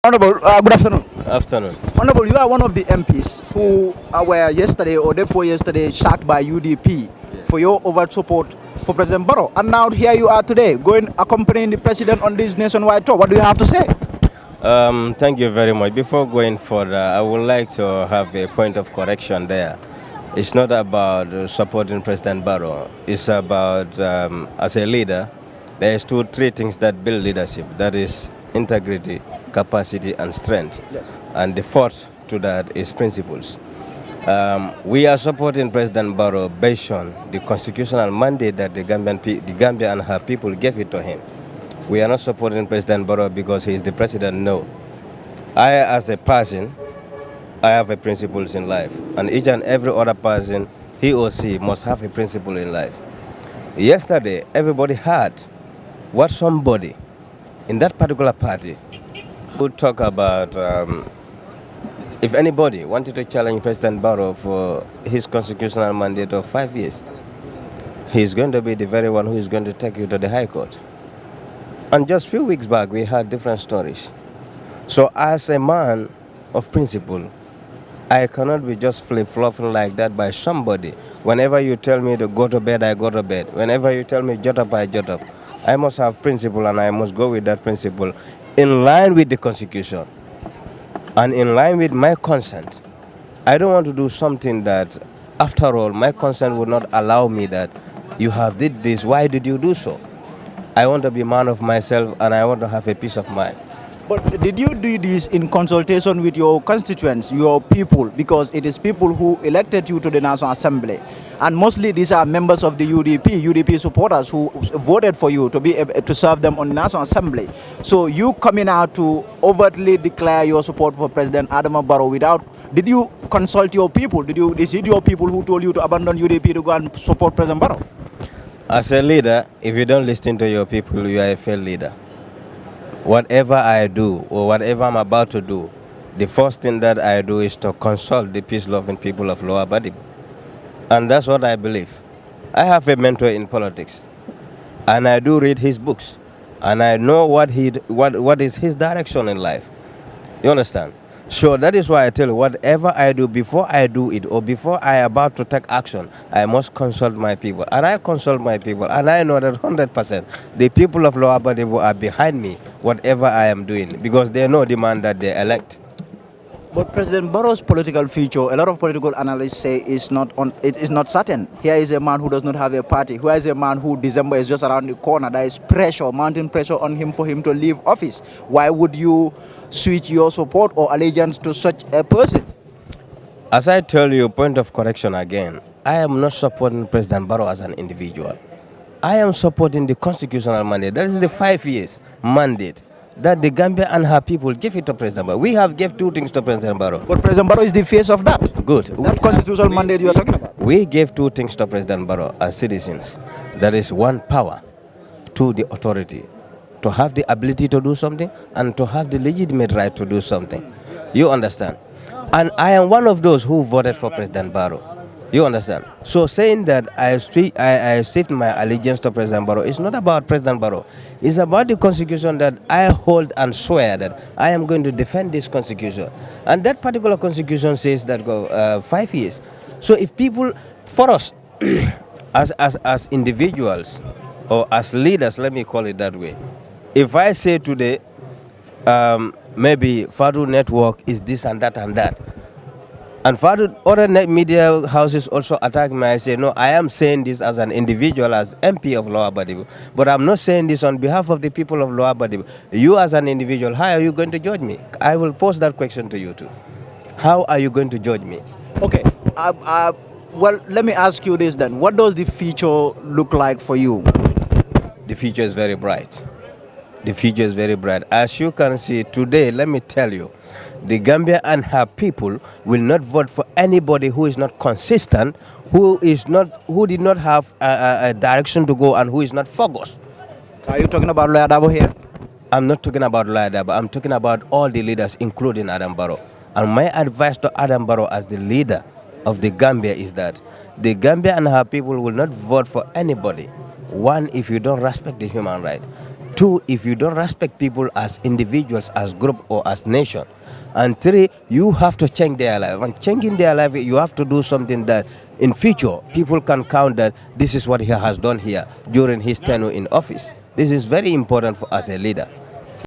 Honorable, good afternoon. Afternoon. Honorable, you are one of the MPs who were yesterday or day before yesterday sacked by UDP for your overt support for President Barrow. And now here you are today, going accompanying the president on this nationwide tour. What do you have to say? Thank you very much. Before going further, I would like to have a point of correction there. It's not about supporting President Barrow. It's about, as a leader, there's three things that build leadership. That is integrity, capacity, and strength. Yes. And the fourth to that is principles. We are supporting President Barrow based on the constitutional mandate that the Gambia and her people gave it to him. We are not supporting President Barrow because he is the president. No. I, as a person, I have a principles in life, and each and every other person, he or she, must have a principle in life. Yesterday, everybody heard what somebody in that particular party would talk about. If anybody wanted to challenge President Barrow for his constitutional mandate of 5 years, he's going to be the very one who is going to take you to the High Court. And just a few weeks back, we had different stories. So as a man of principle, I cannot be just flip-flopping like that by somebody. Whenever you tell me to go to bed, I go to bed. Whenever you tell me jot up, I jot up. I must have principle, and I must go with that principle in line with the Constitution and in line with my consent. I don't want to do something that, after all, my consent would not allow me that you have did this. Why did you do so? I want to be a man of myself, and I want to have a peace of mind. But did you do this in consultation with your constituents, your people? Because it is people who elected you to the National Assembly. And mostly these are members of the UDP supporters who voted for you to serve them on the National Assembly. So you coming out to overtly declare your support for President Adama Barrow did you consult your people? Is it your people who told you to abandon UDP to go and support President Barrow? As a leader, if you don't listen to your people, you are a failed leader. Whatever I do or whatever I'm about to do, the first thing that I do is to consult the peace-loving people of Lower Badibu. And that's what I believe. I have a mentor in politics, and I do read his books, and I know what is his direction in life. You understand? So that is why I tell you, whatever I do, before I do it or before I am about to take action, I must consult my people. And I consult my people, and I know that 100% the people of Lower Badibu are behind me, whatever I am doing, because they know the man that they elect. But President Barrow's political future, a lot of political analysts say it is not certain. Here is a man who does not have a party. Here is a man who December is just around the corner. There is pressure, mounting pressure on him for him to leave office. Why would you switch your support or allegiance to such a person? As I tell you, point of correction again, I am not supporting President Barrow as an individual. I am supporting the constitutional mandate. That is the 5 years mandate that the Gambia and her people give it to President Barrow. We have gave two things to President Barrow. But President Barrow is the face of that. Good. That constitutional mandate you are talking about. We gave two things to President Barrow as citizens. That is one, power to the authority, to have the ability to do something and to have the legitimate right to do something. You understand? And I am one of those who voted for President Barrow. You understand? So saying that I shift my allegiance to President Barrow, it's not about President Barrow. It's about the constitution that I hold and swear that I am going to defend this constitution. And that particular constitution says that 5 years. So if people, for us, as individuals or as leaders, let me call it that way, if I say today, maybe Fadu Network is this and that, and Fadu, other media houses also attack me, I say, no, I am saying this as an individual, as MP of Lower Badibu, but I'm not saying this on behalf of the people of Lower Badibu. You as an individual, how are you going to judge me? I will pose that question to you too. How are you going to judge me? Okay. Well, let me ask you this then. What does the future look like for you? The future is very bright. The future is very bright. As you can see today, let me tell you, the Gambia and her people will not vote for anybody who is not consistent, who did not have a direction to go, and who is not focused. Are you talking about Lawyer Dabo here? I'm not talking about Lawyer Dabo. I'm talking about all the leaders, including Adam Barrow. And my advice to Adam Barrow as the leader of the Gambia is that the Gambia and her people will not vote for anybody. One, if you don't respect the human right. 2, if you don't respect people as individuals, as group, or as nation. And 3, you have to change their life. And changing their life, you have to do something that in future people can count that this is what he has done here during his tenure in office. This is very important for as a leader.